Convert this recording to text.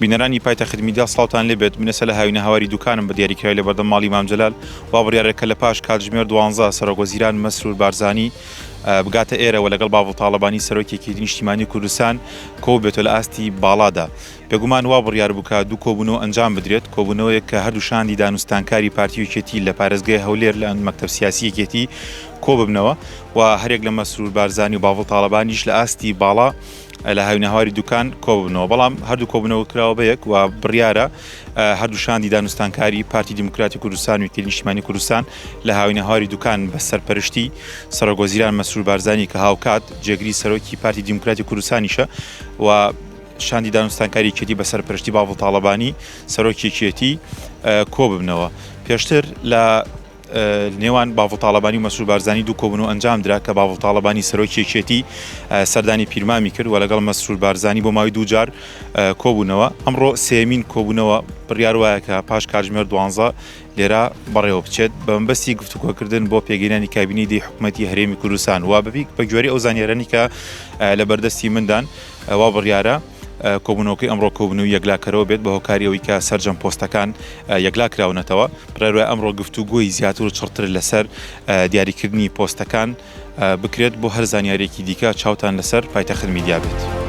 بینەرانی پایتەخت میدیا سڵاوتان لێبێت منە سەر لە هاوینە هاواری دوکانم بە دیاریکراوی لە بەردەم ماڵی مام جەلال وا بڕیارەکە لە پاش کاتژمێر 12 سەرۆکوەزیران مەسرور بارزانی بگاتە ئێرەوە لەگەڵ باوەڵ تاڵەبانی سەرۆکێکی نیشتیمانی کوردستان کۆ بێتەوە لە ئاستی باڵادا. بێگومان وا بڕیار بووکە دوو کۆبوونەوە ئەنجام بدرێت، کۆبوونەوەیە کە هەردوو شاندی دانوستانکاری پارتی یەکێتی لە پارێزگای هەولێر لە مەکتەب سیاسی یەکێتی کۆ ببنەوە و هەرێک لە مەسرور بارزانی و باوەڵ تاڵەبانیش لە ئاستی باڵا لە هاوینە هاواری دوکان کۆبوونەوە. بەڵام هەردوو کۆبوونەوە کراوە بەیەک و بڕیارە هەردوو شاندی دانوستانکاری پارتی دیموکراتی کوردستان و یەکێتی نیشتیمانی کوردستان لە هاوینە هاواری دوکان بە سەرپەرشتی سەرۆکوەزیران مەسرور بارزانی کە هاوکات جێگری سەرۆکی پارتی دیموکراتی کوردستانیشە و شاندی دانوستانکاری یەکێتی بە سەرپەرشتی باوەڵ تاڵەبانی سەرۆکی یەکێتی کۆ ببنەوە. پێشتر لە نێوان باوەڵ تاڵەبانی و مەسرور بارزانی دوو کۆبوونەوە ئەنجام درا کە باوەڵ تاڵەبانی سەرۆکی یەکێتی سەردانی پیرمامی کرد و لەگەڵ مەسرور بارزانی بۆ ماوەی دوو جار کۆبوونەوە. ئەمڕۆ سێمین کۆبوونەوە بڕیار وایە کە پاش کاتژمێر 12 لێرە بەڕێوە بچێت بە مەبەستی گفتوگۆکردن بۆ پێگەیاندنی کابینەی دەی حکوومەتی هەرێمی کوردستان و بە گوێرەی ئەو زانیاریانەی کە لە بەردەستی مندان وا بڕیارە کۆبوونەوەکەی ئەمڕۆ کۆبوونەوەی یەکلاکەرەوە بێت بە هۆکاری ئەوەی کە سەرجەم پۆستەکان یەکلا کراونەتەوە. بڕێوای ئەمڕۆ گفتوگۆی زیاتر و چڕتر لەسەر دیاریکردنی پۆستەکان بکرێت بۆ هەر زانیارێکی دیکە چاوتان لەسەر پایتەخت میدیا بێت.